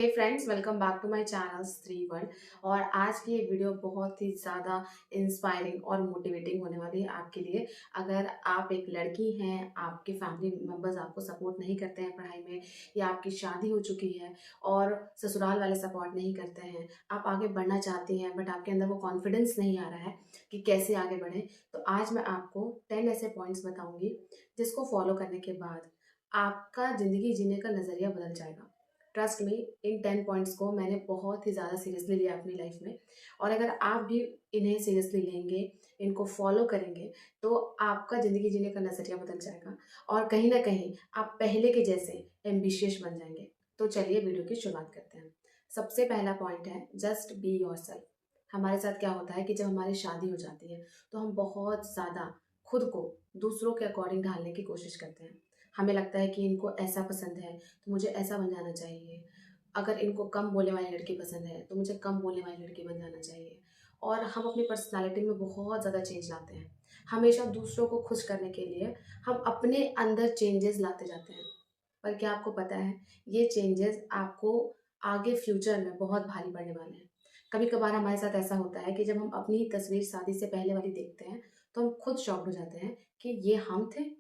Hey friends, welcome back to my channel Stree World. और आज की ये वीडियो बहुत ही ज़्यादा इंस्पायरिंग और मोटिवेटिंग होने वाली है आपके लिए। अगर आप एक लड़की हैं, आपके फैमिली मेम्बर्स आपको सपोर्ट नहीं करते हैं पढ़ाई में, या आपकी शादी हो चुकी है और ससुराल वाले सपोर्ट नहीं करते हैं, आप आगे बढ़ना चाहती हैं बट आपके अंदर वो कॉन्फिडेंस नहीं आ रहा है कि कैसे आगे बढ़ें, तो आज मैं आपको 10 ऐसे पॉइंट्स बताऊंगी जिसको फॉलो करने के बाद आपका ज़िंदगी जीने का नज़रिया बदल जाएगा। ट्रस्ट मी, इन 10 पॉइंट्स को मैंने बहुत ही ज़्यादा सीरियसली लिया अपनी लाइफ में। और अगर आप भी इन्हें सीरियसली लेंगे, इनको फॉलो करेंगे, तो आपका ज़िंदगी जीने का नज़रिया बदल जाएगा और कहीं ना कहीं आप पहले के जैसे एम्बिशियस बन जाएंगे। तो चलिए वीडियो की शुरुआत करते हैं। सबसे पहला पॉइंट है जस्ट बी योर सेल्फ। हमारे साथ क्या होता है कि जब हमारी शादी हो जाती है तो हम बहुत ज़्यादा खुद को दूसरों के अकॉर्डिंग ढालने की कोशिश करते हैं। हमें लगता है कि इनको ऐसा पसंद है तो मुझे ऐसा बन जाना चाहिए। अगर इनको कम बोलने वाली लड़की पसंद है तो मुझे कम बोलने वाली लड़की बन जाना चाहिए। और हम अपनी पर्सनालिटी में बहुत ज़्यादा चेंज लाते हैं। हमेशा दूसरों को खुश करने के लिए हम अपने अंदर चेंजेस लाते जाते हैं। पर क्या आपको पता है, ये चेंजेस आपको आगे फ्यूचर में बहुत भारी पड़ने वाले हैं। कभी कभार हमारे साथ ऐसा होता है कि जब हम अपनी तस्वीर शादी से पहले वाली देखते हैं तो हम खुद शॉक्ड हो जाते हैं कि ये हम थे।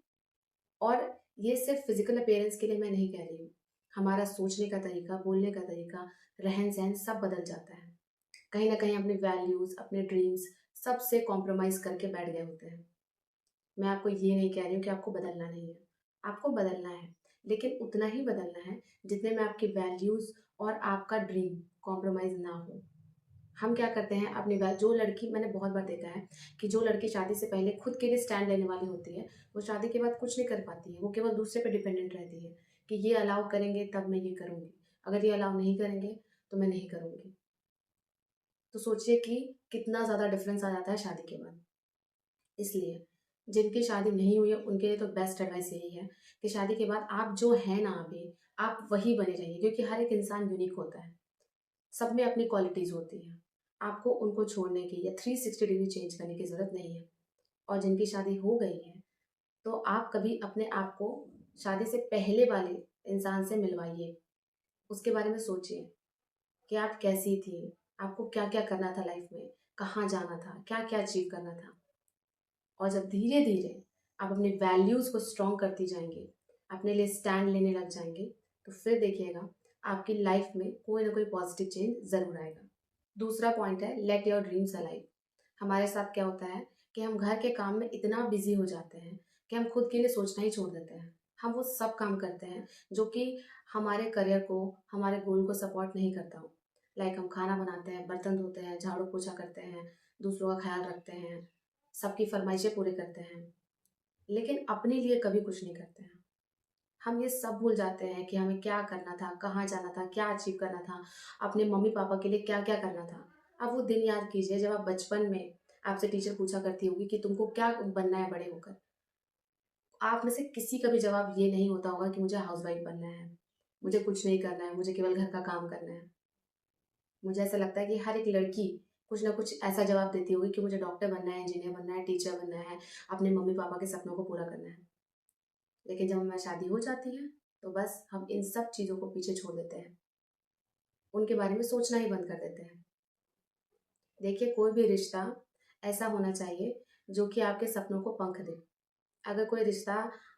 और ये सिर्फ फिजिकल अपीयरेंस के लिए मैं नहीं कह रही हूँ। हमारा सोचने का तरीका, बोलने का तरीका, रहन सहन सब बदल जाता है। कहीं ना कहीं अपने वैल्यूज, अपने ड्रीम्स सबसे कॉम्प्रोमाइज करके बैठ गए होते हैं। मैं आपको ये नहीं कह रही हूँ कि आपको बदलना नहीं है, आपको बदलना है, लेकिन उतना ही बदलना है जितने में आपकी वैल्यूज और आपका ड्रीम कॉम्प्रोमाइज ना हो। हम क्या करते हैं अपनी बात, जो लड़की, मैंने बहुत बार देखा है कि जो लड़की शादी से पहले खुद के लिए स्टैंड लेने वाली होती है, वो शादी के बाद कुछ नहीं कर पाती है। वो केवल दूसरे पे डिपेंडेंट रहती है कि ये अलाउ करेंगे तब मैं ये करूँगी, अगर ये अलाउ नहीं करेंगे तो मैं नहीं करूँगी। तो सोचिए कि कितना ज़्यादा डिफरेंस आ जाता है शादी के बाद। इसलिए जिनकी शादी नहीं हुई है उनके लिए तो बेस्ट एडवाइस यही है कि शादी के बाद आप जो है ना अभी, आप वही बने रहिए, क्योंकि हर एक इंसान यूनिक होता है। सब में अपनी क्वालिटीज़ होती हैं। आपको उनको छोड़ने की या 360 डिग्री चेंज करने की ज़रूरत नहीं है। और जिनकी शादी हो गई है तो आप कभी अपने आप को शादी से पहले वाले इंसान से मिलवाइए। उसके बारे में सोचिए कि आप कैसी थी, आपको क्या क्या करना था लाइफ में, कहाँ जाना था, क्या क्या अचीव करना था। और जब धीरे धीरे आप अपने वैल्यूज़ को स्ट्रॉन्ग करती जाएंगे, अपने लिए स्टैंड लेने लग जाएंगे, तो फिर देखिएगा आपकी लाइफ में कोई ना कोई पॉजिटिव चेंज ज़रूर आएगा। दूसरा पॉइंट है लेट योर ड्रीम्स अलाइव। हमारे साथ क्या होता है कि हम घर के काम में इतना बिजी हो जाते हैं कि हम खुद के लिए सोचना ही छोड़ देते हैं। हम वो सब काम करते हैं जो कि हमारे करियर को, हमारे गोल को सपोर्ट नहीं करता हो। लाइक हम खाना बनाते हैं, बर्तन धोते हैं, झाड़ू पोछा करते हैं, दूसरों का ख्याल रखते हैं, सबकी फरमाइशें पूरी करते हैं, लेकिन अपने लिए कभी कुछ नहीं करते हैं। हम ये सब भूल जाते हैं कि हमें क्या करना था, कहाँ जाना था, क्या अचीव करना था, अपने मम्मी पापा के लिए क्या क्या करना था। अब वो दिन याद कीजिए जब आप बचपन में, आपसे टीचर पूछा करती होगी कि तुमको क्या बनना है बड़े होकर। आप में से किसी का भी जवाब ये नहीं होता होगा कि मुझे हाउसवाइफ बनना है, मुझे कुछ नहीं करना है, मुझे केवल घर का काम करना है। मुझे ऐसा लगता है कि हर एक लड़की कुछ ना कुछ ऐसा जवाब देती होगी कि मुझे डॉक्टर बनना है, इंजीनियर बनना है, टीचर बनना है, अपने मम्मी पापा के सपनों को पूरा करना है। लेकिन जब हमारी शादी हो जाती है तो बस हम इन सब चीज़ों को पीछे छोड़ देते हैं, उनके बारे में सोचना ही बंद कर देते हैं। देखिए, कोई भी रिश्ता ऐसा होना चाहिए जो कि आपके सपनों को पंख दे। अगर कोई रिश्ता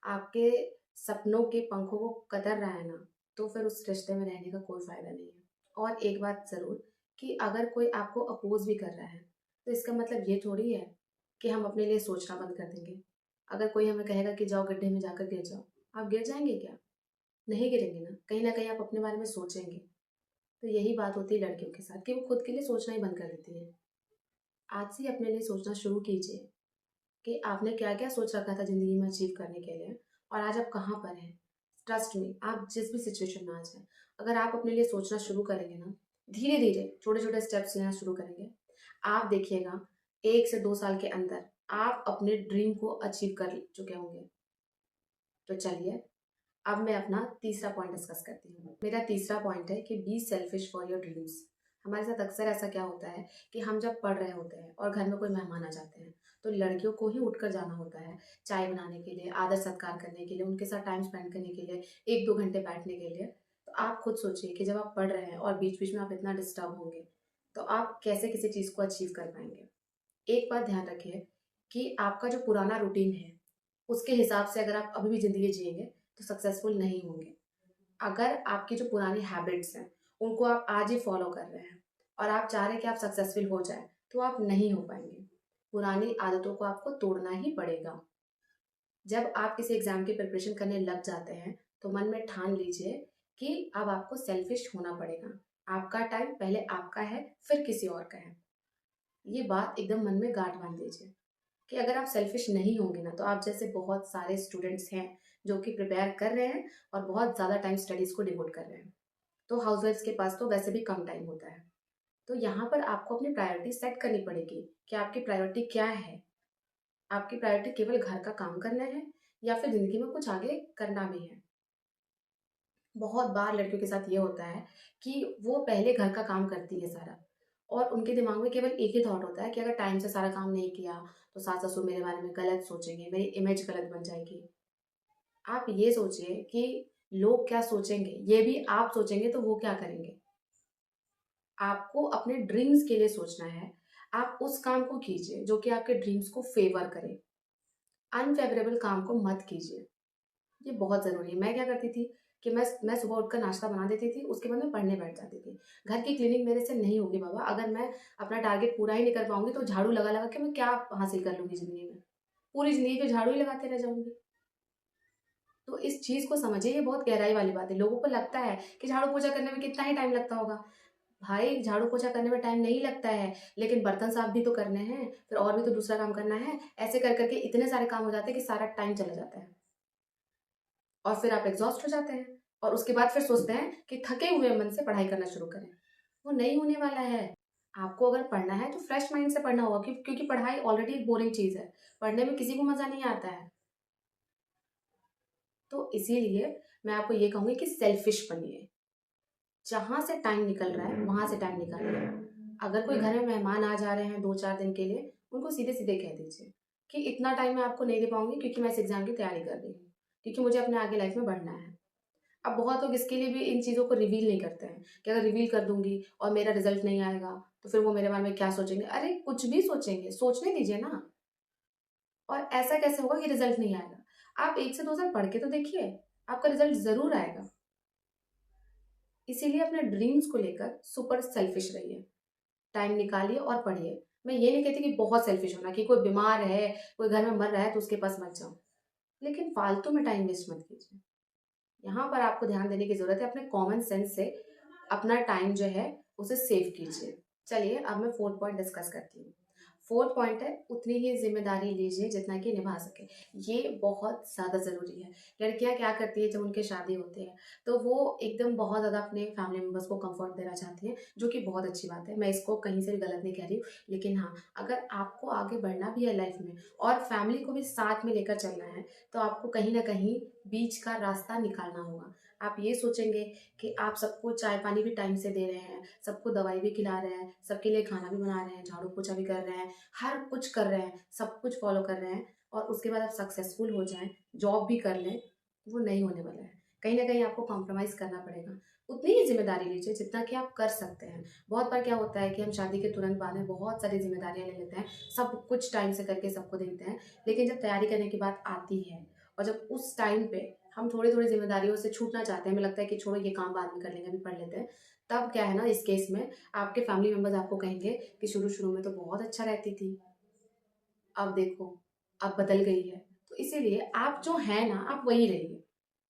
आपके सपनों के पंखों को कतर रहा है ना, तो फिर उस रिश्ते में रहने का कोई फायदा नहीं है। और एक बात ज़रूर, कि अगर कोई आपको अपोज भी कर रहा है तो इसका मतलब ये थोड़ी है कि हम अपने लिए सोचना बंद कर देंगे। अगर कोई हमें कहेगा कि जाओ गड्ढे में जाकर गिर जाओ, आप गिर जाएंगे क्या? नहीं गिरेंगे ना कहीं आप अपने बारे में सोचेंगे। तो यही बात होती है लड़कियों के साथ कि वो खुद के लिए सोचना ही बंद कर देती है। आज से ही अपने लिए सोचना शुरू कीजिए कि आपने क्या क्या सोच रखा था ज़िंदगी में अचीव करने के लिए, और आज आप कहाँ पर हैं। ट्रस्ट मी, आप जिस भी सिचुएशन में आज हैं, अगर आप अपने लिए सोचना शुरू करेंगे ना, धीरे धीरे छोटे छोटे स्टेप्स लेना शुरू करेंगे, आप देखिएगा 1 से 2 साल के अंदर आप अपने ड्रीम को अचीव कर चुके होंगे। तो चलिए, अब मैं अपना तीसरा पॉइंट डिस्कस करती हूँ। मेरा तीसरा पॉइंट है कि be selfish for your dreams. हमारे साथ अक्सर ऐसा क्या होता है कि हम जब पढ़ रहे होते हैं और घर में कोई मेहमान आ जाते हैं तो लड़कियों को ही उठकर जाना होता है चाय बनाने के लिए, आदर सत्कार करने के लिए, उनके साथ टाइम स्पेंड करने के लिए, 1-2 घंटे बैठने के लिए। तो तो आप खुद सोचिए कि जब आप पढ़ रहे हैं और बीच बीच में आप इतना डिस्टर्ब होंगे तो आप कैसे किसी चीज़ को अचीव कर पाएंगे। एक बात ध्यान रखिए कि आपका जो पुराना रूटीन है उसके हिसाब से अगर आप अभी भी ज़िंदगी जिएंगे तो सक्सेसफुल नहीं होंगे। अगर आपकी जो पुरानी हैबिट्स हैं उनको आप आज ही फॉलो कर रहे हैं और आप चाह रहे हैं कि आप सक्सेसफुल हो जाए तो आप नहीं हो पाएंगे। पुरानी आदतों को आपको तोड़ना ही पड़ेगा। जब आप किसी एग्जाम की प्रिपरेशन करने लग जाते हैं तो मन में ठान लीजिए कि अब आपको सेल्फिश होना पड़ेगा। आपका टाइम पहले आपका है, फिर किसी और का है। ये बात एकदम मन में गांठ बांध लीजिए कि अगर आप सेल्फिश नहीं होंगे ना तो आप जैसे बहुत सारे स्टूडेंट्स हैं जो कि प्रिपेयर कर रहे हैं और बहुत ज़्यादा टाइम स्टडीज़ को डिवोट कर रहे हैं। तो हाउसवाइफ्स के पास तो वैसे भी कम टाइम होता है। तो यहाँ पर आपको अपनी प्रायोरिटी सेट करनी पड़ेगी कि आपकी प्रायोरिटी क्या है। आपकी प्रायोरिटी केवल घर का काम करना है या फिर ज़िंदगी में कुछ आगे करना भी है। बहुत बार लड़कियों के साथ ये होता है कि वो पहले घर का काम करती है सारा और उनके दिमाग में केवल एक ही थॉट होता है कि अगर टाइम से सारा काम नहीं किया तो सास ससुर मेरे बारे में गलत सोचेंगे, मेरी इमेज गलत बन जाएगी। आप ये सोचिए कि लोग क्या सोचेंगे, ये भी आप सोचेंगे तो वो क्या करेंगे। आपको अपने ड्रीम्स के लिए सोचना है। आप उस काम को कीजिए जो कि आपके ड्रीम्स को फेवर करे। अनफेवरेबल काम को मत कीजिए। ये बहुत ज़रूरी है। मैं क्या करती थी कि मैं सुबह उठकर नाश्ता बना देती थी, उसके बाद मैं पढ़ने बैठ जाती थी। घर की क्लीनिंग मेरे से नहीं होगी बाबा, अगर मैं अपना टारगेट पूरा ही नहीं कर पाऊँगी तो झाड़ू लगा लगा के मैं क्या हासिल कर लूँगी ज़िंदगी में? पूरी ज़िंदगी फिर झाड़ू ही लगाते रह जाऊँगी। तो इस चीज़ को समझिए, ये बहुत गहराई वाली बात है। लोगों को लगता है कि झाड़ू पोछा करने में कितना ही टाइम लगता होगा। भाई झाड़ू पोछा करने में टाइम नहीं लगता है, लेकिन बर्तन साफ भी तो करने हैं, फिर और भी तो दूसरा काम करना है। ऐसे कर कर के इतने सारे काम हो जाते हैं कि सारा टाइम चला जाता है। और फिर आप एग्जॉस्ट हो जाते हैं और उसके बाद फिर सोचते हैं कि थके हुए मन से पढ़ाई करना शुरू करें। वो नहीं होने वाला है। आपको अगर पढ़ना है तो फ्रेश माइंड से पढ़ना होगा क्योंकि पढ़ाई ऑलरेडी एक बोरिंग चीज़ है। पढ़ने में किसी को मज़ा नहीं आता है। तो इसीलिए मैं आपको ये कहूँगी कि सेल्फिश बनिए। जहाँ से टाइम निकल रहा है वहाँ से टाइम निकालिए। अगर कोई घर में मेहमान आ जा रहे हैं 2-4 दिन के लिए, उनको सीधे-सीधे कह दीजिए कि इतना टाइम मैं आपको नहीं दे पाऊँगी क्योंकि मैं इस एग्ज़ाम की तैयारी कर रही हूँ, क्योंकि मुझे अपने आगे लाइफ़ में बढ़ना है। अब बहुत लोग इसके लिए भी इन चीज़ों को रिवील नहीं करते हैं कि अगर रिवील कर दूँगी और मेरा रिज़ल्ट नहीं आएगा, तो फिर वो मेरे बारे में क्या सोचेंगे? अरे कुछ भी सोचेंगे, सोचने दीजिए ना। और ऐसा कैसे होगा कि रिज़ल्ट नहीं आएगा? आप 1 से 2 साल पढ़ के तो देखिए, आपका रिज़ल्ट ज़रूर आएगा। इसीलिए अपने ड्रीम्स को लेकर सुपर सेल्फिश रहिए। टाइम निकालिए और पढ़िए। मैं ये नहीं कहती कि बहुत सेल्फिश होना कि कोई बीमार है, कोई घर में मर रहा है तो उसके पास मत जाओ। लेकिन फालतू में टाइम वेस्ट मत कीजिए। यहाँ पर आपको ध्यान देने की ज़रूरत है। अपने कॉमन सेंस से अपना टाइम जो है उसे सेव कीजिए। चलिए अब मैं 4th पॉइंट डिस्कस करती हूँ। 4th पॉइंट है उतनी ही ज़िम्मेदारी लीजिए जितना कि निभा सकें। ये बहुत ज़्यादा ज़रूरी है। लड़कियाँ क्या करती है जब उनकी शादी होती है तो वो एकदम बहुत ज़्यादा अपने फैमिली मेंबर्स को कम्फर्ट देना चाहती हैं, जो कि बहुत अच्छी बात है। मैं इसको कहीं से भी गलत नहीं कह रही हूँ। लेकिन हाँ, अगर आपको आगे बढ़ना भी है लाइफ में और फैमिली को भी साथ में लेकर चलना है तो आपको कहीं न कहीं बीच का रास्ता निकालना होगा। आप ये सोचेंगे कि आप सबको चाय पानी भी टाइम से दे रहे हैं, सबको दवाई भी खिला रहे हैं, सबके लिए खाना भी बना रहे हैं, झाड़ू पोछा भी कर रहे हैं, हर कुछ कर रहे हैं, सब कुछ फॉलो कर रहे हैं और उसके बाद आप सक्सेसफुल हो जाएँ, जॉब भी कर लें, वो नहीं होने वाला है। कहीं न कहीं आपको कॉम्प्रोमाइज़ करना पड़ेगा। उतनी ही ज़िम्मेदारी लीजिए जितना कि आप कर सकते हैं। बहुत बार क्या होता है कि हम शादी के तुरंत बाद में बहुत सारी ज़िम्मेदारियाँ ले लेते हैं, सब कुछ टाइम से करके सबको देते हैं, लेकिन जब तैयारी करने की बात आती है और जब उस टाइम पे हम थोड़ी-थोड़ी ज़िम्मेदारियों से छूटना चाहते हैं, हमें लगता है कि छोड़ो ये काम बाद में कर लेंगे, अभी पढ़ लेते हैं। तब क्या है ना इस केस में आपके फैमिली मेंबर्स आपको कहेंगे कि शुरू-शुरू में तो बहुत अच्छा रहती थी, अब देखो, अब बदल गई है। तो इसीलिए आप जो हैं ना, आप वही रहिए।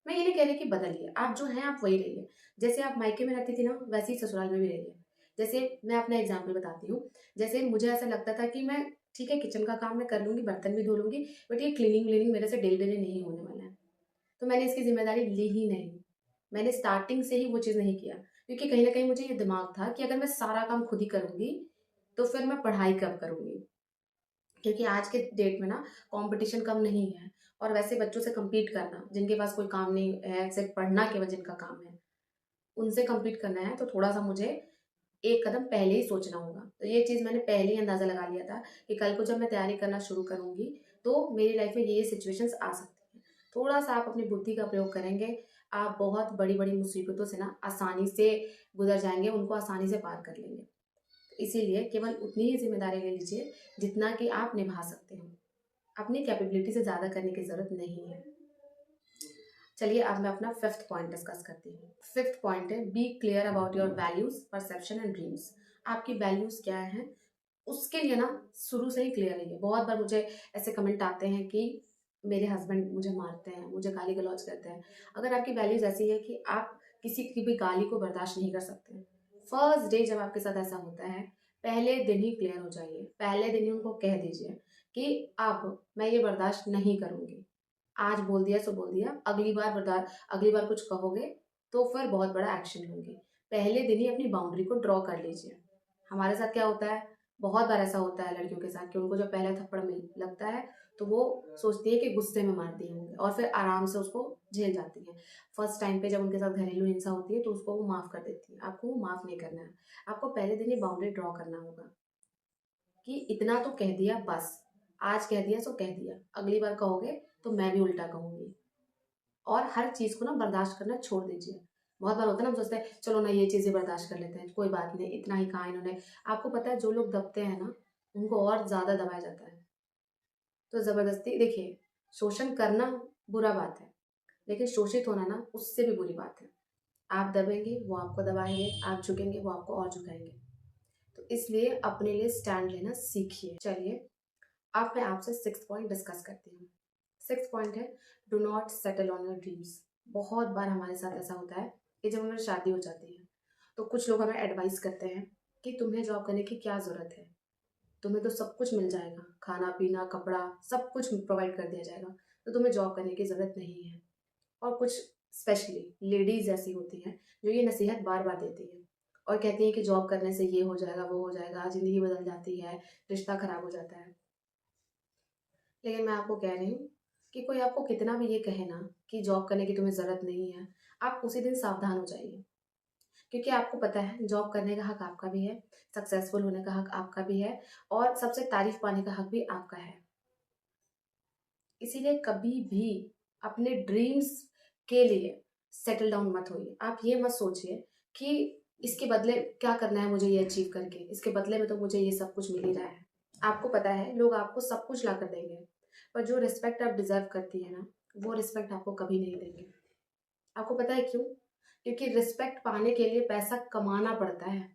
मैं ये नहीं कह रही कि बदलिए, आप जो हैं आप वही रहिए। जैसे आप मायके में रहती थी ना, वैसे ही ससुराल में भी रहिए। जैसे मैं अपना एग्ज़ाम्पल बताती हूँ, जैसे मुझे ऐसा लगता था कि मैं ठीक है किचन का काम मैं कर लूँगी, बर्तन भी धो लूँगी, बट ये क्लीनिंग-व्लीनिंग मेरे से डेली-डेली नहीं होने वाला है। तो मैंने इसकी ज़िम्मेदारी ली ही नहीं। मैंने स्टार्टिंग से ही वो चीज़ नहीं किया, क्योंकि कहीं न कहीं मुझे ये दिमाग था कि अगर मैं सारा काम खुद ही करूँगी, तो फिर मैं पढ़ाई कब करूँगी? क्योंकि आज के डेट में ना कॉम्पिटिशन कम नहीं है और वैसे बच्चों से कम्पीट करना, जिनके पास कोई काम नहीं है, सिर्फ़ पढ़ना केवल जिनका काम है, उनसे कम्पीट करना है तो थोड़ा-सा मुझे एक कदम पहले ही सोचना होगा। तो ये चीज़ मैंने पहले ही अंदाज़ा लगा लिया था कि कल को जब मैं तैयारी करना शुरू करूँगी, तो मेरी लाइफ़ में ये सिचुएशंस आ सकती हैं। थोड़ा-सा आप अपनी बुद्धि का प्रयोग करेंगे, आप बहुत बड़ी-बड़ी मुसीबतों से ना आसानी से गुज़र जाएँगे, उनको आसानी से पार कर लेंगे। इसीलिए केवल उतनी ही ज़िम्मेदारी ले लीजिए जितना कि आप निभा सकते हो। अपनी कैपेबिलिटी से ज़्यादा करने की ज़रूरत नहीं है। चलिए अब मैं अपना 5th पॉइंट डिस्कस करती हूँ। 5th पॉइंट है be clear about your values, perception and dreams. आपकी वैल्यूज़ क्या हैं? उसके लिए ना शुरू से ही क्लियर रहिए। बहुत बार मुझे ऐसे कमेंट आते हैं कि मेरे हस्बैंड मुझे मारते हैं, मुझे गाली-गलौज करते हैं। अगर आपकी वैल्यूज़ ऐसी है कि आप किसी की भी गाली को बर्दाश्त नहीं कर सकते, फर्स्ट डे जब आपके साथ ऐसा होता है, पहले दिन ही क्लियर हो जाइए। पहले दिन ही उनको कह दीजिए कि अब मैं ये बर्दाश्त नहीं करूँगी। आज बोल दिया सो बोल दिया, अगली बार कुछ कहोगे तो फिर बहुत बड़ा एक्शन लूँगी। पहले दिन ही अपनी बाउंड्री को ड्रॉ कर लीजिए। हमारे साथ क्या होता है, बहुत बार ऐसा होता है लड़कियों के साथ कि उनको जब पहला थप्पड़ मिल लगता है तो वो सोचती है कि गुस्से में मार दिए होंगे और फिर आराम से उसको झेल जाती हैं। फर्स्ट टाइम पे जब उनके साथ घरेलू हिंसा होती है तो उसको वो माफ़ कर देती हैं। आपको वो माफ़ नहीं करना है। आपको पहले दिन ही बाउंड्री ड्रॉ करना होगा कि इतना तो कह दिया बस, आज कह दिया सो कह दिया, अगली बार कहोगे तो मैं भी उल्टा कहूँगी। और हर चीज़ को ना बर्दाश्त करना छोड़ दीजिए। बहुत बार होता है ना, हम सोचते हैं चलो ना ये चीज़ें बर्दाश्त कर लेते हैं, कोई बात नहीं, इतना ही कहा इन्होंने। आपको पता है जो लोग दबते हैं ना, उनको और ज़्यादा दबाया जाता है। तो ज़बरदस्ती देखिए, शोषण करना बुरा बात है, लेकिन शोषित होना ना उससे भी बुरी बात है। आप दबेंगे, वो आपको दबाएँगे, आप झुकेंगे, वो आपको और झुकाएँगे। तो इसलिए अपने लिए स्टैंड लेना सीखिए। चलिए, अब मैं आपसे 6th पॉइंट डिस्कस करती हूँ। 6th पॉइंट है do not settle on your dreams. बहुत बार हमारे साथ ऐसा होता है कि जब हमारी शादी हो जाती है तो कुछ लोग हमें एडवाइस करते हैं कि तुम्हें जॉब करने की क्या ज़रूरत है, तुम्हें तो सब कुछ मिल जाएगा, खाना पीना कपड़ा सब कुछ प्रोवाइड कर दिया जाएगा, तो तुम्हें जॉब करने की ज़रूरत नहीं है। और कुछ स्पेशली लेडीज़ ऐसी होती हैं जो ये नसीहत बार बार देती हैं और कहती हैं कि जॉब करने से ये हो जाएगा वो हो जाएगा, ज़िंदगी बदल जाती है, रिश्ता ख़राब हो जाता है। लेकिन मैं आपको कह रही हूँ कि कोई आपको कितना भी ये कहे ना कि जॉब करने की तुम्हें ज़रूरत नहीं है, आप उसी दिन सावधान हो जाइए। क्योंकि आपको पता है जॉब करने का हक आपका भी है, सक्सेसफुल होने का हक आपका भी है और सबसे तारीफ़ पाने का हक भी आपका है। इसीलिए कभी भी अपने ड्रीम्स के लिए सेटल डाउन मत होइए। आप ये मत सोचिए कि इसके बदले क्या करना है मुझे ये अचीव करके, इसके बदले में तो मुझे ये सब कुछ मिल ही रहा है। आपको पता है लोग आपको सब कुछ ला कर देंगे, पर जो रिस्पेक्ट आप डिज़र्व करती है ना, वो रिस्पेक्ट आपको कभी नहीं देंगे। आपको पता है क्यों? क्योंकि रिस्पेक्ट पाने के लिए पैसा कमाना पड़ता है,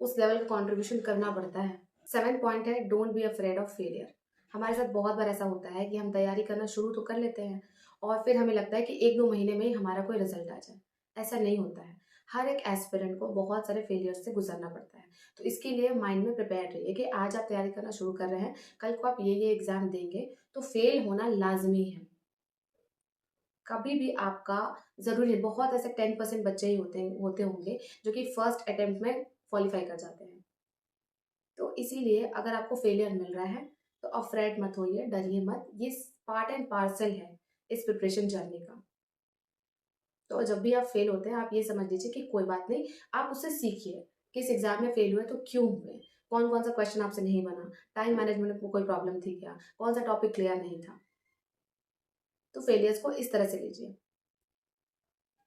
उस लेवल का कंट्रीब्यूशन करना पड़ता है। 7th पॉइंट है don't be afraid of failure. हमारे साथ बहुत बार ऐसा होता है कि हम तैयारी करना शुरू तो कर लेते हैं और फिर हमें लगता है कि 1-2 महीने में ही हमारा कोई रिजल्ट आ जाए। ऐसा नहीं होता है। हर एक एस्पिरेंट को बहुत सारे फेलियर से गुजरना पड़ता है। तो इसके लिए माइंड में प्रिपेयर रहिए कि आज आप तैयारी करना शुरू कर रहे हैं, कल को आप ये एग्ज़ाम देंगे, तो फेल होना लाज़मी है। कभी भी आपका ज़रूरी है, बहुत ऐसे 10% बच्चे ही होते होंगे जो कि फर्स्ट अटेम्प्ट में क्वालीफाई कर जाते हैं। तो इसीलिए अगर आपको फेलियर मिल रहा है तो अफ्रेड मत होइए, डरिए मत, ये पार्ट एंड पार्सल है इस प्रिपरेशन जर्नी का। तो जब भी आप फेल होते हैं आप ये समझ लीजिए कि कोई बात नहीं, आप उससे सीखिए। किस एग्जाम में फेल हुए तो क्यों हुए, कौन कौन सा क्वेश्चन आपसे नहीं बना, टाइम मैनेजमेंट में कोई प्रॉब्लम थी क्या, कौन सा टॉपिक क्लियर नहीं था। तो फेलियर्स को इस तरह से लीजिए।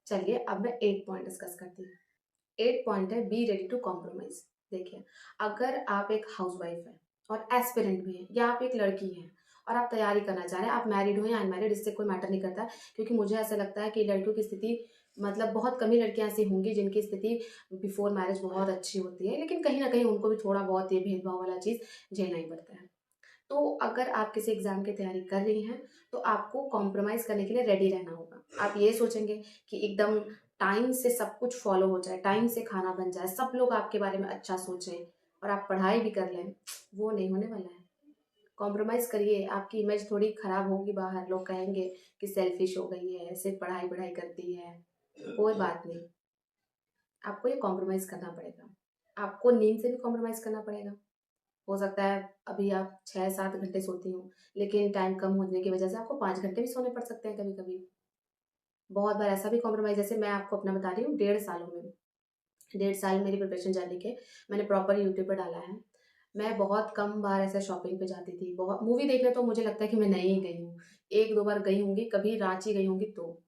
चलिए अब मैं 8 पॉइंट डिस्कस करती हूँ। 8 पॉइंट है बी रेडी टू कॉम्प्रोमाइज। देखिए, अगर आप एक हाउसवाइफ है और एस्पिरेंट भी है या आप एक लड़की हैं और आप तैयारी करना चाह रहे हैं, आप मैरिड हो या अनमैरिड इससे कोई मैटर नहीं करता, क्योंकि मुझे ऐसा लगता है कि लड़कियों की स्थिति, मतलब बहुत कम ही लड़कियां ऐसी होंगी जिनकी स्थिति बिफोर मैरिज बहुत अच्छी होती है, लेकिन कहीं ना कहीं उनको भी थोड़ा बहुत ये भेदभाव वाला चीज़ झेलना ही पड़ता है। तो अगर आप किसी एग्जाम की तैयारी कर रही हैं तो आपको कॉम्प्रोमाइज़ करने के लिए रेडी रहना होगा। आप ये सोचेंगे कि एकदम टाइम से सब कुछ फॉलो हो जाए, टाइम से खाना बन जाए, सब लोग आपके बारे में अच्छा सोचें और आप पढ़ाई भी कर लें, वो नहीं होने वाला है। कॉम्प्रोमाइज़ करिए, आपकी इमेज थोड़ी खराब होगी बाहर, लोग कहेंगे कि सेल्फिश हो गई है, सिर्फ पढ़ाई पढ़ाई करती है। कोई बात नहीं, आपको ये कॉम्प्रोमाइज़ करना पड़ेगा। आपको नींद से भी कॉम्प्रोमाइज़ करना पड़ेगा। हो सकता है अभी आप 6-7 घंटे सोती हो, लेकिन टाइम कम होने की वजह से आपको 5 घंटे भी सोने पड़ सकते हैं कभी-कभी। बहुत बार ऐसा भी कॉम्प्रोमाइज़, जैसे मैं आपको अपना बता रही हूँ, 1.5 सालों में, 1.5 साल मेरी प्रिपरेशन जर्नी के मैंने प्रॉपर यूट्यूब पे डाला है। मैं बहुत कम बार ऐसे शॉपिंग पे जाती थी, बहुत मूवी देखने तो मुझे लगता है कि मैं नहीं गई हूँ। 1-2 बार गई होंगी, कभी रांची गई होंगी तो।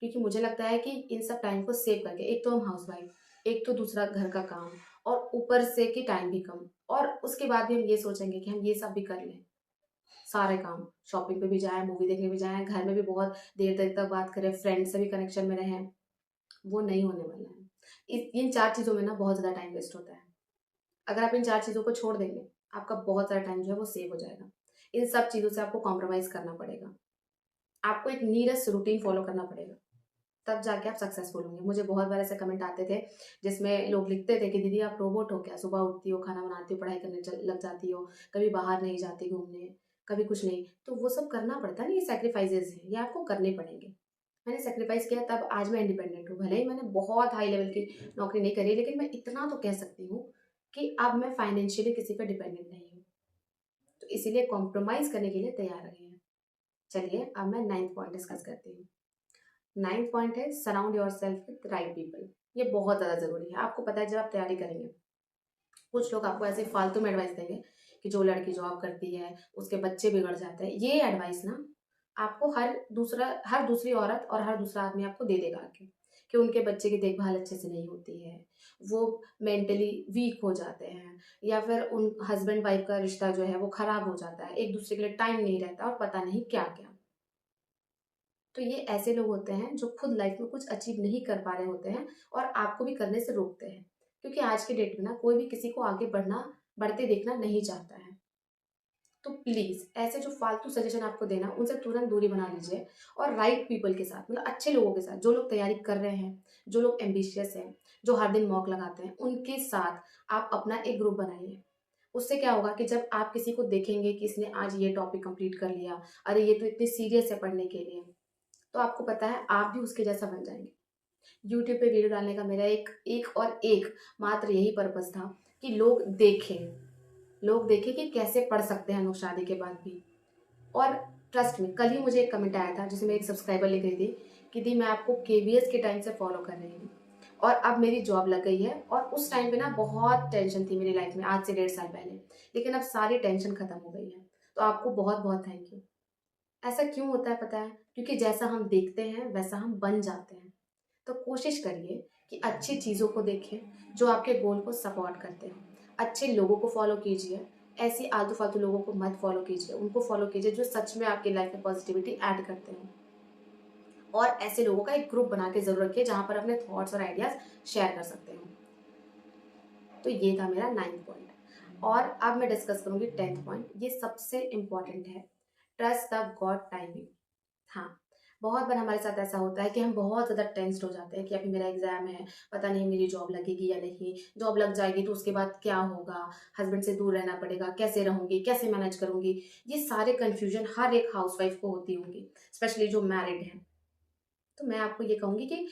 क्योंकि मुझे लगता है कि इन सब टाइम को सेव करके, एक तो हम हाउसवाइफ, एक तो दूसरा घर का काम, और ऊपर से कि टाइम भी कम, और उसके बाद भी हम ये सोचेंगे कि हम ये सब भी कर लें, सारे काम, शॉपिंग पे भी जाएं, मूवी देखने भी जाएं, घर में भी बहुत देर देर तक बात करें, फ्रेंड से भी कनेक्शन में रहें, वो नहीं होने वाला है। इन चार चीज़ों में ना बहुत ज़्यादा टाइम वेस्ट होता है। अगर आप इन चार चीज़ों को छोड़ देंगे, आपका बहुत सारा टाइम जो है वो सेव हो जाएगा। इन सब चीज़ों से आपको कॉम्प्रोमाइज़ करना पड़ेगा, आपको एक नीरस रूटीन फॉलो करना पड़ेगा, तब जाके आप सक्सेसफुल होंगे। मुझे बहुत बार ऐसे कमेंट आते थे जिसमें लोग लिखते थे कि दीदी आप रोबोट हो क्या, सुबह उठती हो, खाना बनाती हो, पढ़ाई करने लग जाती हो, कभी बाहर नहीं जाती घूमने, कभी कुछ नहीं। तो वो सब करना पड़ता है ना, ये सैक्रिफाइसेस हैं, ये आपको करने पड़ेंगे। मैंने सैक्रिफाइस किया, तब आज मैं इंडिपेंडेंट हूँ। भले ही मैंने बहुत हाई लेवल की नौकरी नहीं करी, लेकिन मैं इतना तो कह सकती हूँ कि अब मैं फाइनेंशियली किसी पर डिपेंडेंट नहीं हूँ। तो इसीलिए कॉम्प्रोमाइज करने के लिए तैयार रही हैं। चलिए अब मैं 9th पॉइंट डिस्कस करती हूँ। 9th पॉइंट है surround your self with right people. ये बहुत ज़्यादा ज़रूरी है। आपको पता है जब आप तैयारी करेंगे, कुछ लोग आपको ऐसे फालतू में एडवाइस देंगे कि जो लड़की जॉब करती है उसके बच्चे बिगड़ जाते हैं। ये एडवाइस ना आपको हर दूसरी औरत और हर दूसरा आदमी आपको दे देगा आके, कि उनके बच्चे की देखभाल अच्छे से नहीं होती है, वो मेंटली वीक हो जाते हैं, या फिर उन हस्बैंड वाइफ का रिश्ता जो है वो खराब हो जाता है, एक दूसरे के लिए टाइम नहीं रहता, और पता नहीं क्या क्या। तो ये ऐसे लोग होते हैं जो खुद लाइफ में कुछ अचीव नहीं कर पा रहे होते हैं, और आपको भी करने से रोकते हैं, क्योंकि आज के डेट में ना कोई भी किसी को आगे बढ़ते देखना नहीं चाहता है। तो प्लीज ऐसे जो फालतू सजेशन आपको देना, उनसे तुरंत दूरी बना लीजिए, और राइट पीपल के साथ, मतलब अच्छे लोगों के साथ, जो लोग तैयारी कर रहे हैं, जो लोग एम्बिशियस हैं, जो हर दिन मॉक लगाते हैं, उनके साथ आप अपना एक ग्रुप बनाइए। उससे क्या होगा कि जब आप किसी को देखेंगे कि इसने आज ये टॉपिक कंप्लीट कर लिया, अरे ये तो इतनी सीरियस है पढ़ने के लिए, तो आपको पता है आप भी उसके जैसा बन जाएंगे। यूट्यूब पे वीडियो डालने का मेरा एक मात्र यही पर्पस था कि लोग देखें कि कैसे पढ़ सकते हैं हम लोग शादी के बाद भी। और ट्रस्ट में, कल ही मुझे एक कमेंट आया था जिसमें एक सब्सक्राइबर लिख रही थी कि दी मैं आपको केवीएस के टाइम से फॉलो कर रही हूँ, और अब मेरी जॉब लग गई है, और उस टाइम पे ना बहुत टेंशन थी मेरी लाइफ में, आज से 1.5 साल पहले, लेकिन अब सारी टेंशन खत्म हो गई है। तो आपको बहुत बहुत थैंक यू। ऐसा क्यों होता है पता है? क्योंकि जैसा हम देखते हैं वैसा हम बन जाते हैं। तो कोशिश करिए कि अच्छी चीज़ों को देखें जो आपके गोल को सपोर्ट करते हैं, अच्छे लोगों को फॉलो कीजिए, ऐसी आलतू फालतू लोगों को मत फॉलो कीजिए, उनको फॉलो कीजिए जो सच में आपकी लाइफ में पॉजिटिविटी ऐड करते हैं। और ऐसे लोगों का एक ग्रुप बना के जरूर रखिए जहां पर अपने थॉट्स और आइडियाज शेयर कर सकते हो। तो ये था मेरा 9th पॉइंट। और अब मैं डिस्कस करूंगी 10th पॉइंट। ये सबसे इंपॉर्टेंट है, ट्रस्ट द गॉड टाइमिंग। हाँ, बहुत बार हमारे साथ ऐसा होता है कि हम बहुत ज़्यादा टेंस्ड हो जाते हैं कि अभी मेरा एग्जाम है, पता नहीं मेरी जॉब लगेगी या नहीं, जॉब लग जाएगी तो उसके बाद क्या होगा, हस्बैंड से दूर रहना पड़ेगा, कैसे रहूंगी, कैसे मैनेज करूंगी। ये सारे कंफ्यूजन हर एक हाउसवाइफ को होती होंगी, स्पेशली जो मैरिड है। तो मैं आपको ये कहूंगी कि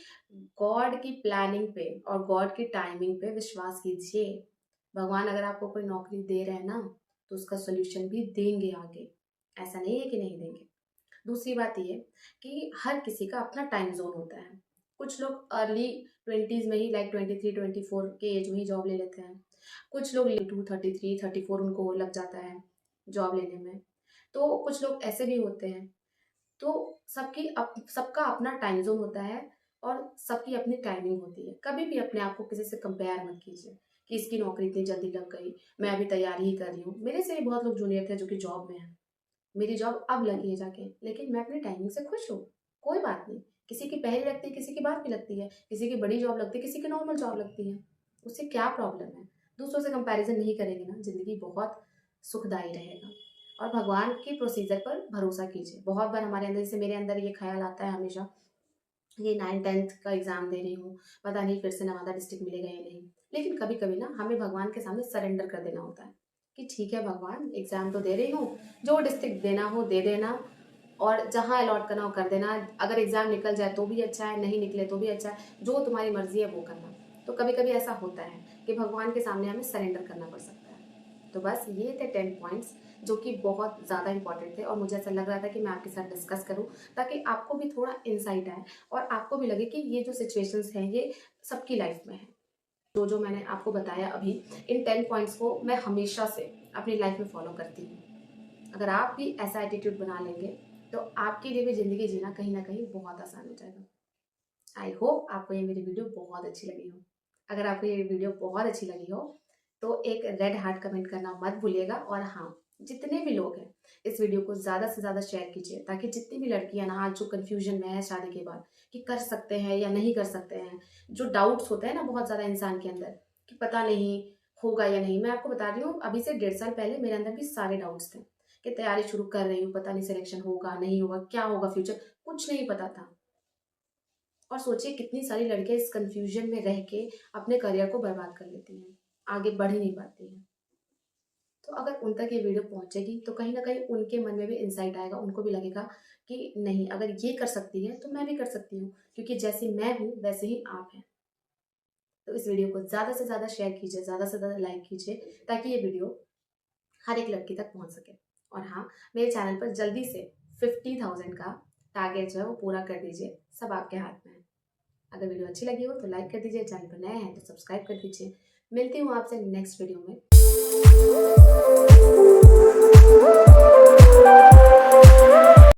गॉड की प्लानिंग पे और गॉड की टाइमिंग पे विश्वास कीजिए। भगवान अगर आपको कोई नौकरी दे रहे हैं ना, तो उसका सोल्यूशन भी देंगे आगे, ऐसा नहीं है कि नहीं देंगे। दूसरी बात ये कि हर किसी का अपना टाइम जोन होता है। कुछ लोग अर्ली 20s में ही, लाइक 23-24 के एज में ही जॉब ले लेते हैं, कुछ लोग 33-34 उनको लग जाता है जॉब लेने में। तो कुछ लोग ऐसे भी होते हैं। तो सबका अपना टाइम जोन होता है, और सबकी अपनी टाइमिंग होती है। कभी भी अपने आप को किसी से कंपेयर मत कीजिए कि इसकी नौकरी इतनी जल्दी लग गई, मैं अभी तैयारी ही कर रही हूँ। मेरे से भी बहुत लोग जूनियर थे जो कि जॉब में हैं, मेरी जॉब अब लगी है जाके, लेकिन मैं अपनी टाइमिंग से खुश हूँ। कोई बात नहीं, किसी की पहले लगती है, किसी की बाद भी लगती है, किसी की बड़ी जॉब लगती है, किसी की नॉर्मल जॉब लगती है, उससे क्या प्रॉब्लम है? दूसरों से कंपैरिजन नहीं करेंगे ना, जिंदगी बहुत सुखदायी रहेगा। और भगवान के प्रोसीजर पर भरोसा कीजिए। बहुत बार हमारे अंदर, जैसे मेरे अंदर ये ख्याल आता है हमेशा, ये 9th-10th का एग्जाम दे रही हूँ, पता नहीं फिर से नवादा डिस्ट्रिक्ट मिलेगा या नहीं। लेकिन कभी कभी ना हमें भगवान के सामने सरेंडर कर देना होता है कि ठीक है भगवान, एग्जाम तो दे रही हूँ, जो डिस्ट्रिक्ट देना हो दे देना, और जहाँ अलॉट करना हो कर देना। अगर एग्जाम निकल जाए तो भी अच्छा है, नहीं निकले तो भी अच्छा है, जो तुम्हारी मर्जी है वो करना। तो कभी कभी ऐसा होता है कि भगवान के सामने हमें सरेंडर करना पड़ सकता है। तो बस ये थे 10 पॉइंट्स जो कि बहुत ज़्यादा इंपॉर्टेंट थे, और मुझे ऐसा लग रहा था कि मैं आपके साथ डिस्कस करूं, ताकि आपको भी थोड़ा इंसाइट आए, और आपको भी लगे कि ये जो सिचुएशंस हैं ये सबकी लाइफ में है। जो जो मैंने आपको बताया अभी, इन 10 पॉइंट्स को मैं हमेशा से अपनी लाइफ में फॉलो करती हूँ। अगर आप भी ऐसा एटीट्यूड बना लेंगे तो आपके लिए भी ज़िंदगी जीना कहीं ना कहीं बहुत आसान हो जाएगा। आई होप आपको ये मेरी वीडियो बहुत अच्छी लगी हो। अगर आपको ये वीडियो बहुत अच्छी लगी हो तो एक रेड हार्ट कमेंट करना मत भूलिएगा। और हाँ, जितने भी लोग हैं इस वीडियो को ज़्यादा से ज़्यादा शेयर कीजिए, ताकि जितनी भी लड़कियां ना आज जो कंफ्यूजन में है शादी के बाद कि कर सकते हैं या नहीं कर सकते हैं, जो डाउट्स होते हैं ना बहुत ज़्यादा इंसान के अंदर कि पता नहीं होगा या नहीं। मैं आपको बता रही हूँ, अभी से 1.5 साल पहले मेरे अंदर भी सारे डाउट्स थे कि तैयारी शुरू कर रही हूँ, पता नहीं सिलेक्शन होगा नहीं होगा, क्या होगा फ्यूचर, कुछ नहीं पता था। और सोचिए कितनी सारी लड़कियां इस कंफ्यूजन में रह के अपने करियर को बर्बाद कर लेती हैं, आगे बढ़ ही नहीं पाती हैं। तो अगर उन तक ये वीडियो पहुंचेगी तो कहीं ना कहीं उनके मन में भी इंसाइट आएगा, उनको भी लगेगा कि नहीं, अगर ये कर सकती है तो मैं भी कर सकती हूँ, क्योंकि जैसे मैं हूँ वैसे ही आप हैं। तो इस वीडियो को ज़्यादा से ज़्यादा शेयर कीजिए, ज़्यादा से ज़्यादा लाइक कीजिए, ताकि ये वीडियो हर एक लड़की तक पहुंच सके। और हाँ, मेरे चैनल पर जल्दी से 50,000 का टारगेट जो है वो पूरा कर दीजिए, सब आपके हाथ में है। अगर वीडियो अच्छी लगी हो तो लाइक कर दीजिए, चैनल पर नए हैं तो सब्सक्राइब कर दीजिए। मिलती हूँ आपसे नेक्स्ट वीडियो में।